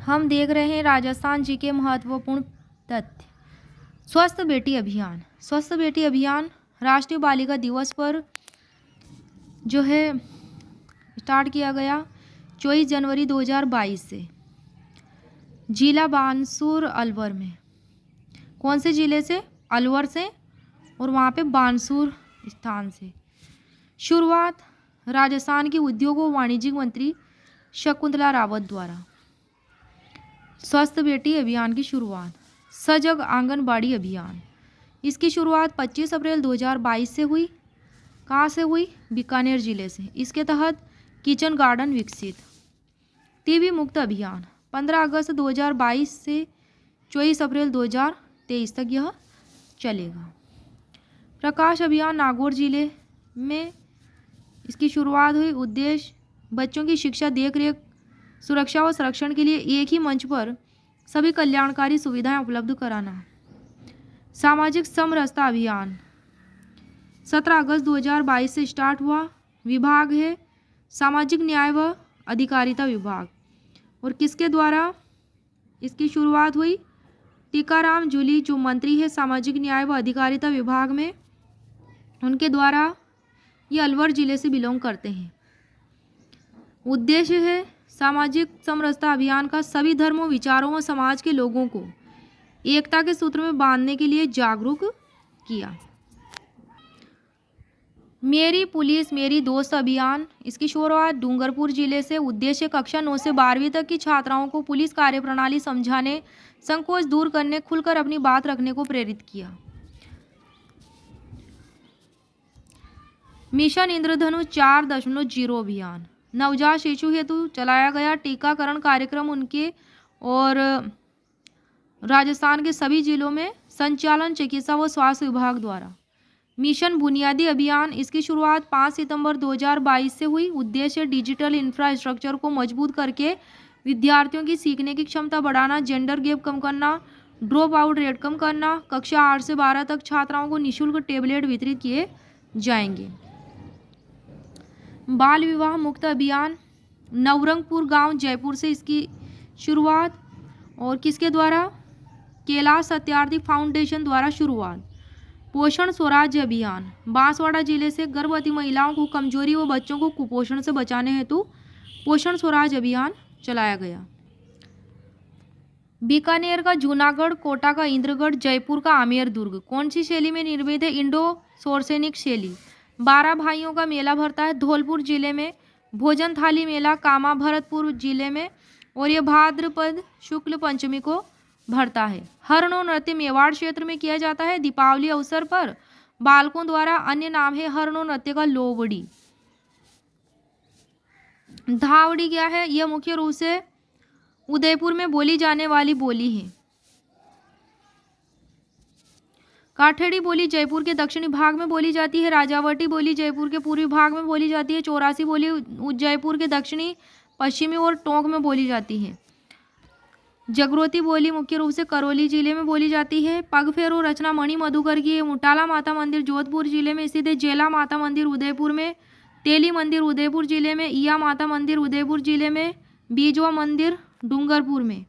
हम देख रहे हैं राजस्थान जी के महत्वपूर्ण तथ्य। स्वस्थ बेटी अभियान। स्वस्थ बेटी अभियान राष्ट्रीय बालिका दिवस पर जो है स्टार्ट किया गया 24 जनवरी 2022 से जिला बानसूर अलवर में। कौन से ज़िले से? अलवर से, और वहाँ पे बानसूर स्थान से। शुरुआत राजस्थान की उद्योग व वाणिज्य मंत्री शकुंतला रावत द्वारा। स्वस्थ बेटी अभियान की शुरुआत। सजग आंगनबाड़ी अभियान, इसकी शुरुआत 25 अप्रैल 2022 से हुई। कहाँ से हुई? बीकानेर जिले से। इसके तहत किचन गार्डन विकसित। टीबी मुक्त अभियान 15 अगस्त 2022 से 24 अप्रैल 2023 तक यह चलेगा। प्रकाश अभियान नागौर जिले में इसकी शुरुआत हुई। उद्देश्य बच्चों की शिक्षा, देखरेख, सुरक्षा व संरक्षण के लिए एक ही मंच पर सभी कल्याणकारी सुविधाएं उपलब्ध कराना। सामाजिक समरसता अभियान 17 अगस्त 2022 से स्टार्ट हुआ। विभाग है सामाजिक न्याय व अधिकारिता विभाग। और किसके द्वारा इसकी शुरुआत हुई? टीकाराम जूली जो मंत्री है सामाजिक न्याय व अधिकारिता विभाग में, उनके द्वारा। ये अलवर जिले से बिलोंग करते हैं। उद्देश्य है सामाजिक समरसता अभियान का सभी धर्मों, विचारों व समाज के लोगों को एकता के सूत्र में बांधने के लिए जागरूक किया। मेरी पुलिस मेरी दोस्त अभियान, इसकी शुरुआत डूंगरपुर जिले से। उद्देश्य कक्षा 9 से 12वीं तक की छात्राओं को पुलिस कार्यप्रणाली समझाने, संकोच दूर करने, खुलकर अपनी बात रखने को प्रेरित किया। मिशन इंद्रधनुष 4.0 अभियान नवजात शिशु हेतु चलाया गया टीकाकरण कार्यक्रम उनके और राजस्थान के सभी जिलों में संचालन चिकित्सा व स्वास्थ्य विभाग द्वारा। मिशन बुनियादी अभियान, इसकी शुरुआत 5 सितंबर 2022 से हुई। उद्देश्य डिजिटल इंफ्रास्ट्रक्चर को मजबूत करके विद्यार्थियों की सीखने की क्षमता बढ़ाना, जेंडर गैप कम करना, ड्रॉप आउट रेट कम करना। कक्षा 8 से 12 तक छात्राओं को निःशुल्क टेबलेट वितरित किए जाएंगे। बाल विवाह मुक्त अभियान नवरंगपुर गांव जयपुर से इसकी शुरुआत। और किसके द्वारा? कैलाश सत्यार्थी फाउंडेशन द्वारा शुरुआत। पोषण स्वराज अभियान बांसवाड़ा जिले से गर्भवती महिलाओं को कमजोरी व बच्चों को कुपोषण से बचाने हेतु पोषण स्वराज अभियान चलाया गया। बीकानेर का जूनागढ़, कोटा का इंद्रगढ़, जयपुर का आमेर दुर्ग कौन सी शैली में निर्मित है? इंडो सोर्सेनिक शैली। 12 भाइयों का मेला भरता है धौलपुर जिले में। भोजन थाली मेला कामा भरतपुर जिले में, और यह भाद्रपद शुक्ल पंचमी को भरता है। हरणो नृत्य मेवाड़ क्षेत्र में किया जाता है दीपावली अवसर पर। बालकों द्वारा अन्य नाम है हरणो नृत्य का लोवड़ी। धावड़ी क्या है? यह मुख्य रूप से उदयपुर में बोली जाने वाली बोली है। काठेड़ी बोली जयपुर के दक्षिणी भाग में बोली जाती है। राजावटी बोली जयपुर के पूर्वी भाग में बोली जाती है। चौरासी बोली जयपुर के दक्षिणी, पश्चिमी और टोंक में बोली जाती है। जगरोती बोली मुख्य रूप से करौली जिले में बोली जाती है। पगफेरो रचना मणि मधुकर की। मुटाला माता मंदिर जोधपुर जिले में स्थित है। जेला माता मंदिर उदयपुर में। तेली मंदिर उदयपुर जिले में। ईया माता मंदिर उदयपुर जिले में। बीजवा मंदिर डूंगरपुर में।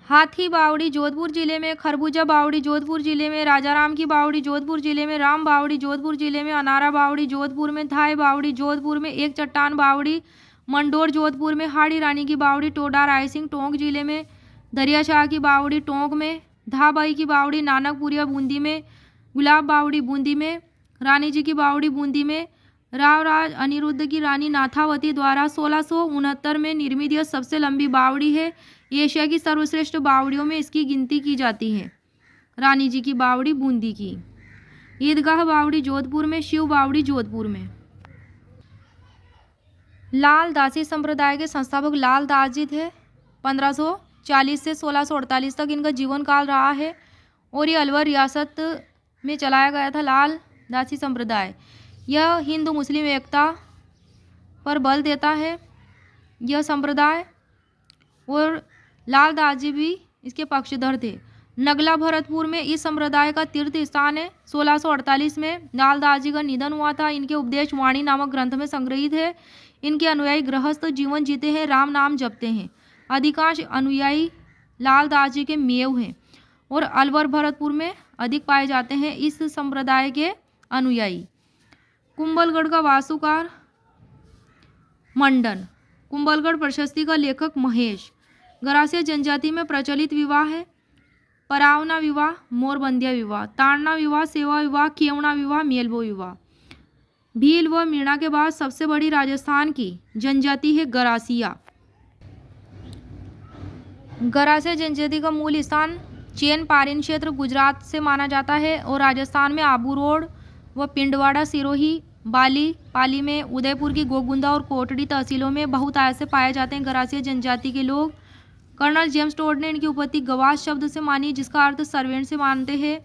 हाथी बावड़ी जोधपुर जिले में। खरबूजा बावड़ी जोधपुर जिले में। राजाराम की बावड़ी जोधपुर जिले में। राम बावड़ी जोधपुर जिले में। अनारा बावड़ी जोधपुर में। थाई बावड़ी जोधपुर में। एक चट्टान बावड़ी मंडोर जोधपुर में। हाड़ी रानी की बावड़ी टोडा रायसिंह टोंक जिले में। दरियाशाह की बावड़ी टोंक में। धाबाई की बावड़ी नानकपुरिया बूंदी में। गुलाब बावड़ी बूंदी में। रानी जी की बावड़ी बूंदी में। रावराज अनिरुद्ध की रानी नाथावती द्वारा 1669 में निर्मित यह सबसे लंबी बावड़ी है। एशिया की सर्वश्रेष्ठ बावड़ियों में इसकी गिनती की जाती है। रानी जी की बावड़ी बूंदी की। ईदगाह बावड़ी जोधपुर में। शिव बावड़ी जोधपुर में। लाल दासी संप्रदाय के संस्थापक लाल दास जी थे। 1540 से 1648 तक इनका जीवन काल रहा है, और ये अलवर रियासत में चलाया गया था लाल दासी संप्रदाय। यह हिंदू मुस्लिम एकता पर बल देता है यह संप्रदाय, और लाल दास जी भी इसके पक्षधर थे। नगला भरतपुर में इस संप्रदाय का तीर्थ स्थान है। 1648 में लाल दास जी का निधन हुआ था। इनके उपदेश वाणी नामक ग्रंथ में संग्रहित है। इनके अनुयायी गृहस्थ जीवन जीते हैं, राम नाम जपते हैं। अधिकांश अनुयायी लाल दास जी के मेव हैं और अलवर भरतपुर में अधिक पाए जाते हैं इस संप्रदाय के अनुयायी। कुंभलगढ़ का वास्तुकार मंडन। कुंभलगढ़ प्रशस्ति का लेखक महेश। गरासिया जनजाति में प्रचलित विवाह है परावना विवाह, मोरबंदिया विवाह, ताड़ना विवाह, सेवा विवाह, केवड़ा विवाह, मेलबो विवाह। भील व मीणा के बाद सबसे बड़ी राजस्थान की जनजाति है गरासिया। गरासिया जनजाति का मूल स्थान चेन पारिन क्षेत्र गुजरात से माना जाता है और राजस्थान में आबू रोड व पिंडवाड़ा, सिरोही, बाली, पाली में, उदयपुर की गोगुंदा और कोटड़ी तहसीलों में बहुत ऐसे पाए जाते हैं। गरासिया जनजाति के लोग कर्नल जेम्स टोड ने इनकी उत्पत्ति गवास शब्द से मानी जिसका अर्थ सर्वेंट से मानते हैं।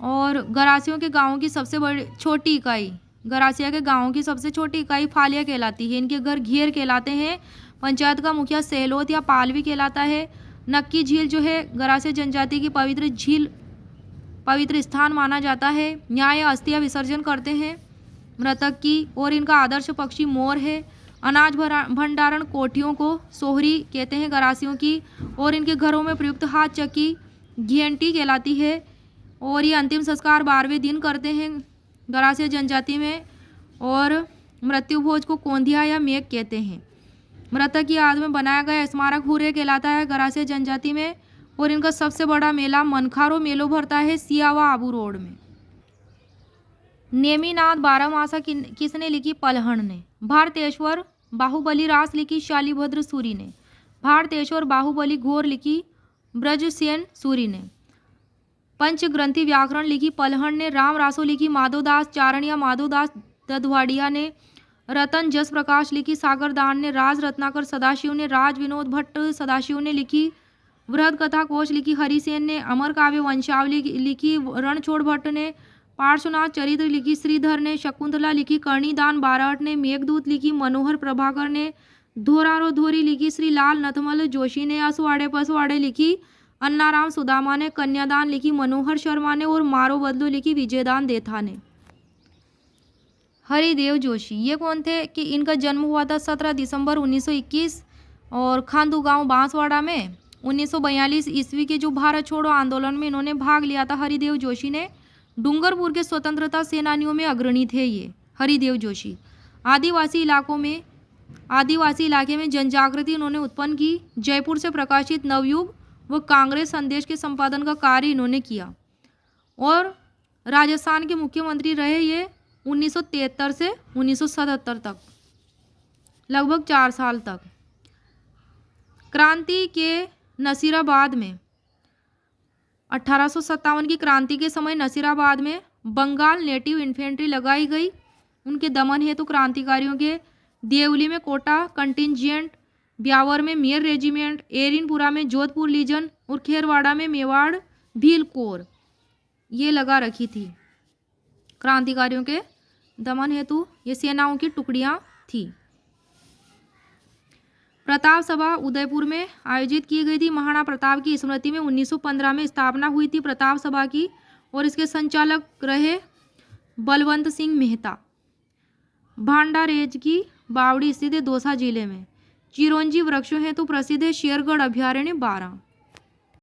और गरासियों के गाँवों की सबसे बड़ी छोटी इकाई, गरासिया के गाँवों की सबसे छोटी इकाई फालिया कहलाती है। इनके घर घेर कहलाते हैं। पंचायत का मुखिया सहलोत या पालवी कहलाता है। नक्की झील जो है गरासिया जनजाति की पवित्र झील, पवित्र स्थान माना जाता है। यहाँ ये अस्थियाँ विसर्जन करते हैं मृतक की। और इनका आदर्श पक्षी मोर है। अनाज भंडारण कोठियों को सोहरी कहते हैं गरासियों की। और इनके घरों में प्रयुक्त हाथ चक्की घेंटी कहलाती है। और ये अंतिम संस्कार 12वें दिन करते हैं गरासिया जनजाति में। और मृत्यु भोज को कोंधिया या मेघ कहते हैं। मृतक की याद में बनाया गया स्मारक हुर्रे कहलाता है गरासिया जनजाति में। और इनका सबसे बड़ा मेला मनखारो मेलो भरता है सियावा आबू रोड में। नेमिनाथ बारहमासा किसने लिखी? पलहण ने। भारतेश्वर बाहुबली रास लिखी शालिभद्र सूरी ने। भारतेश्वर बाहुबली घोर लिखी ब्रजसेन सूरी ने। पंचग्रंथि व्याकरण लिखी पलहण ने। राम रासो लिखी माधोदास चारणिया माधोदास दधवाड़िया ने। रतन जस प्रकाश लिखी सागरदान ने। राज रत्नाकर सदाशिव ने। राज विनोद भट्ट सदाशिव ने लिखी। वृहद कथा कोश लिखी हरिसेन ने। अमर काव्य वंशावली लिखी रणछोड़ भट्ट ने। पार्श्वनाथ चरित्र लिखी श्रीधर ने। शकुंतला लिखी कर्णिदान बारहट ने। मेघदूत लिखी मनोहर प्रभाकर ने। धोरारो धोरी लिखी श्री लाल नथमल जोशी ने। असवाड़े पसवाड़े लिखी अन्नाराम सुदामा ने। कन्यादान लिखी मनोहर शर्मा ने। और मारो बदलो लिखी विजयदान देथा ने। हरिदेव जोशी ये कौन थे कि इनका जन्म हुआ था 17 दिसंबर 1921 और खांदू गांव बांसवाड़ा में। 1942 ईस्वी के जो भारत छोड़ो आंदोलन में इन्होंने भाग लिया था हरिदेव जोशी ने। डूंगरपुर के स्वतंत्रता सेनानियों में अग्रणी थे ये हरिदेव जोशी। आदिवासी इलाके में जनजागृति उन्होंने उत्पन्न की। जयपुर से प्रकाशित नवयुग व कांग्रेस संदेश के संपादन का कार्य इन्होंने किया। और राजस्थान के मुख्यमंत्री रहे ये 1973 से 1977 तक, लगभग 4 साल तक। क्रांति के नसीराबाद में 1857 की क्रांति के समय नसीराबाद में बंगाल नेटिव इन्फेंट्री लगाई गई। उनके दमन हेतु क्रांतिकारियों के देवली में कोटा कंटिंजेंट, ब्यावर में मेयर रेजिमेंट, एरिनपुरा में जोधपुर लीजन और खेरवाड़ा में मेवाड़ भील कोर ये लगा रखी थी। क्रांतिकारियों के दमन हेतु ये सेनाओं की टुकड़ियां थी। प्रताप सभा उदयपुर में आयोजित की गई थी। महाराणा प्रताप की स्मृति में 1915 में स्थापना हुई थी प्रताप सभा की। और इसके संचालक रहे बलवंत सिंह मेहता। भांडारेज की बावड़ी स्थित है दौसा जिले में। चिरौंजी वृक्षों हेतु प्रसिद्ध है शेरगढ़ अभयारण्य 12।